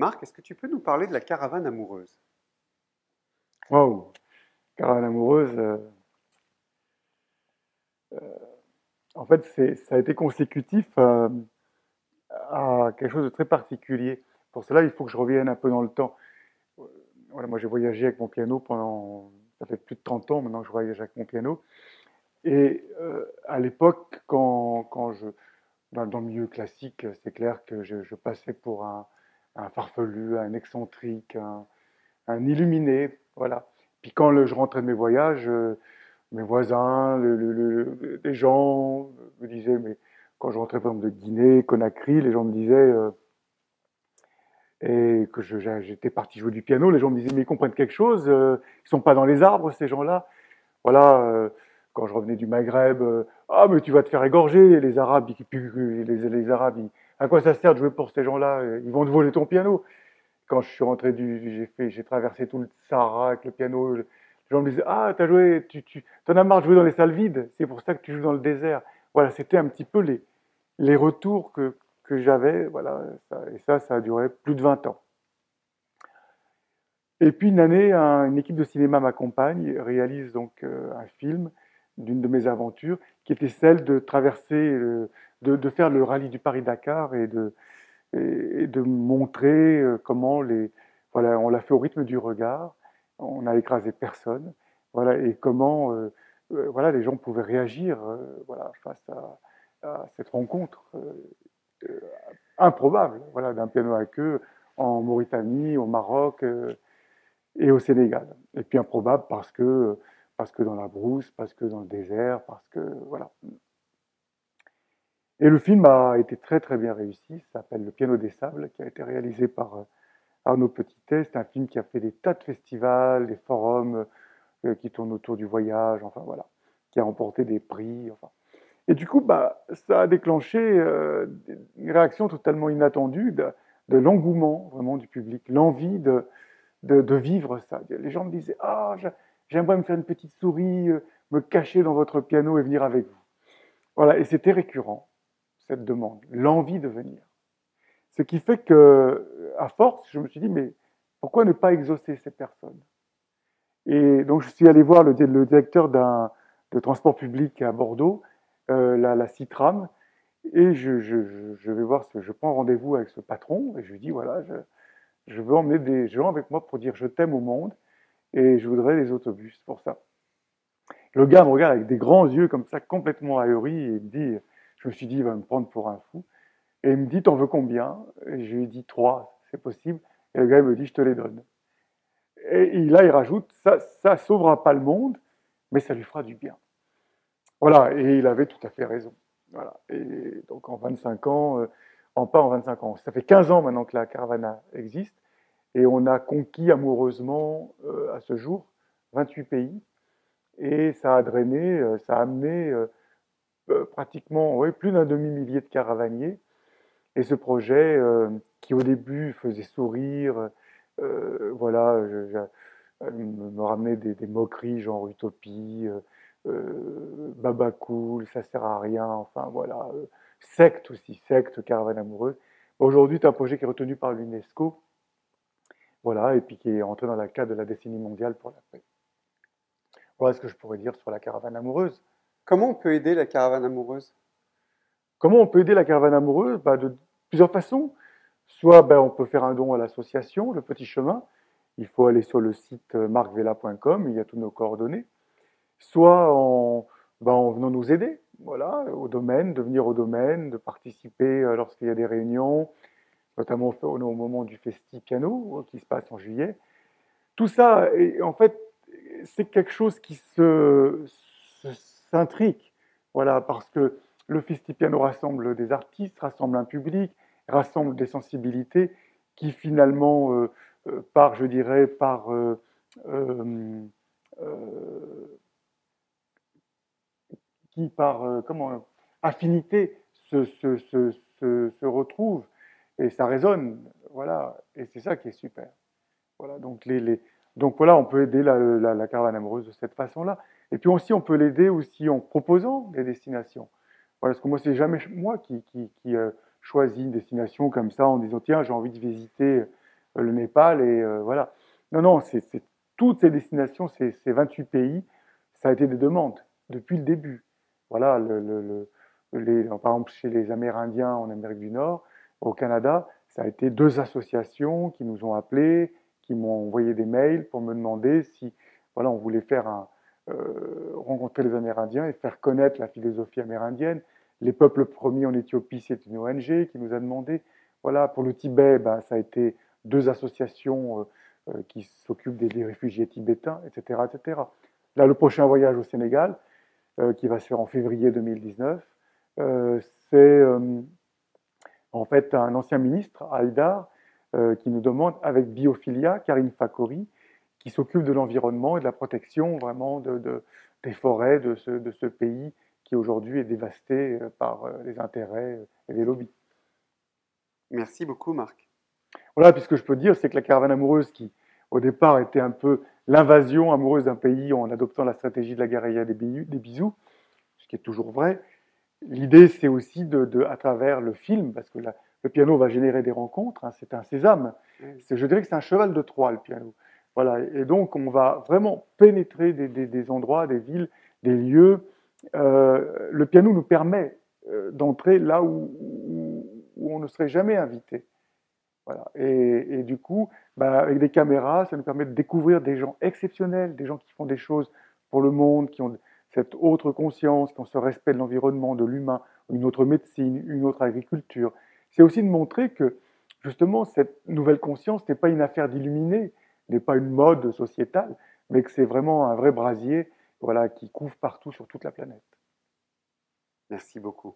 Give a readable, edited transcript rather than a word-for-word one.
Marc, est-ce que tu peux nous parler de la caravane amoureuse? Waouh! Caravane amoureuse, en fait, ça a été consécutif à quelque chose de très particulier. Pour cela, il faut que je revienne un peu dans le temps. Euh, Voilà, moi, j'ai voyagé avec mon piano pendant, ça fait plus de 30 ans maintenant que je voyage avec mon piano. Et à l'époque, dans le milieu classique, c'est clair que je passais pour un farfelu, un excentrique, un illuminé, voilà. Puis quand je rentrais de mes voyages, mes voisins, les gens me disaient, mais quand je rentrais par exemple de Guinée, Conakry, les gens me disaient, et que j'étais parti jouer du piano, les gens me disaient, mais ils comprennent quelque chose, ils sont pas dans les arbres, ces gens-là. Voilà, quand je revenais du Maghreb, ah, mais tu vas te faire égorger, les Arabes, les Arabes, à quoi ça sert de jouer pour ces gens-là? Ils vont te voler ton piano. Quand je suis rentré j'ai traversé tout le Sahara avec le piano. Les gens me disaient, ah, t'as joué, t'en as marre de jouer dans les salles vides. C'est pour ça que tu joues dans le désert. Voilà, c'était un petit peu les retours que j'avais. Voilà, et ça a duré plus de 20 ans. Et puis une année, une équipe de cinéma m'accompagne, réalise donc un film d'une de mes aventures, qui était celle de traverser, de faire le rallye du Paris-Dakar et de montrer comment voilà, on l'a fait au rythme du regard, on n'a écrasé personne, voilà, et comment voilà, les gens pouvaient réagir voilà, face à cette rencontre euh, improbable, voilà, d'un piano à queue en Mauritanie, au Maroc et au Sénégal. Et puis improbable parce que dans la brousse, parce que dans le désert, parce que voilà. Et le film a été très très bien réussi. Ça s'appelle Le Piano des Sables, qui a été réalisé par Arnaud Petitet. C'est un film qui a fait des tas de festivals, des forums qui tournent autour du voyage, enfin voilà, qui a remporté des prix. Enfin. Et du coup, bah, ça a déclenché une réaction totalement inattendue de l'engouement vraiment du public, l'envie de vivre ça. Les gens me disaient, ah, j'aimerais me faire une petite souris, me cacher dans votre piano et venir avec vous. Voilà, et c'était récurrent, cette demande, l'envie de venir. Ce qui fait que, à force, je me suis dit, mais pourquoi ne pas exaucer ces personnes? Et donc, je suis allé voir le directeur de transport public à Bordeaux, la Citram, et je vais voir, je prends rendez-vous avec ce patron, et je lui dis, voilà, je veux emmener des gens avec moi pour dire je t'aime au monde, et je voudrais des autobus pour ça. Le gars me regarde avec des grands yeux comme ça, complètement ahuri, et il me dit, je me suis dit, il va me prendre pour un fou. Et il me dit, t'en veux combien? Et je lui dis, trois, c'est possible. Et le gars il me dit, je te les donne. Et là, il rajoute, ça sauvera pas le monde, mais ça lui fera du bien. Voilà, et il avait tout à fait raison. Voilà. Et donc en 25 ans, pas en 25 ans, ça fait 15 ans maintenant que la caravane existe, et on a conquis amoureusement à ce jour 28 pays, et ça a drainé, ça a amené pratiquement ouais, plus d'un demi-millier de caravaniers. Et ce projet, qui au début faisait sourire, voilà, me ramenait des moqueries genre utopie, baba cool, ça sert à rien, enfin voilà, secte aussi, secte, caravane amoureuse. Aujourd'hui, c'est un projet qui est retenu par l'UNESCO, voilà, et puis qui est entré dans le cadre de la décennie mondiale pour la paix. Voilà ce que je pourrais dire sur la caravane amoureuse. Comment on peut aider la caravane amoureuse? Comment on peut aider la caravane amoureuse? Bah, de plusieurs façons. Soit ben, on peut faire un don à l'association, le Petit Chemin. Il faut aller sur le site marcvela.com, il y a tous nos coordonnées. Soit en venant nous aider, voilà, au domaine, de venir au domaine, de participer lorsqu'il y a des réunions, notamment au moment du Festi Piano qui se passe en juillet. Tout ça, en fait, c'est quelque chose qui s'intrique, voilà, parce que le Festipiano rassemble des artistes, rassemble un public, rassemble des sensibilités qui finalement, je dirais, euh, euh, comment, affinité se retrouvent et ça résonne, voilà, et c'est ça qui est super. Voilà, donc voilà, on peut aider la caravane amoureuse de cette façon-là. Et puis aussi, on peut l'aider aussi en proposant des destinations. Voilà, parce que moi, c'est jamais moi qui choisis une destination comme ça en disant, tiens, j'ai envie de visiter. le Népal et voilà. Non, non, toutes ces destinations, ces 28 pays, ça a été des demandes depuis le début. Voilà, par exemple, chez les Amérindiens en Amérique du Nord, au Canada, ça a été deux associations qui nous ont appelés, qui m'ont envoyé des mails pour me demander si, voilà, on voulait rencontrer les Amérindiens et faire connaître la philosophie amérindienne. Les peuples premiers en Éthiopie, c'est une ONG qui nous a demandé. Voilà, pour le Tibet, ben, ça a été deux associations qui s'occupent des réfugiés tibétains, etc., etc. Là, le prochain voyage au Sénégal, qui va se faire en février 2019, c'est en fait un ancien ministre, Haïdar, qui nous demande, avec Biophilia, Karine Fakori, qui s'occupe de l'environnement et de la protection vraiment des forêts de ce pays qui aujourd'hui est dévasté par les intérêts et les lobbies. Merci beaucoup, Marc. Voilà, puis ce que je peux dire, c'est que la caravane amoureuse, qui au départ était un peu l'invasion amoureuse d'un pays en adoptant la stratégie de la guérilla des bisous, ce qui est toujours vrai, l'idée c'est aussi à travers le film, parce que le piano va générer des rencontres, hein, c'est un sésame, je dirais que c'est un cheval de Troie, le piano. Voilà, et donc on va vraiment pénétrer des endroits, des villes, des lieux. Le piano nous permet d'entrer là où on ne serait jamais invité. Voilà. Et du coup, bah, avec des caméras, ça nous permet de découvrir des gens exceptionnels, des gens qui font des choses pour le monde, qui ont cette autre conscience, qui ont ce respect de l'environnement, de l'humain, une autre médecine, une autre agriculture. C'est aussi de montrer que, justement, cette nouvelle conscience n'est pas une affaire d'illuminés, n'est pas une mode sociétale, mais que c'est vraiment un vrai brasier, voilà, qui couvre partout sur toute la planète. Merci beaucoup.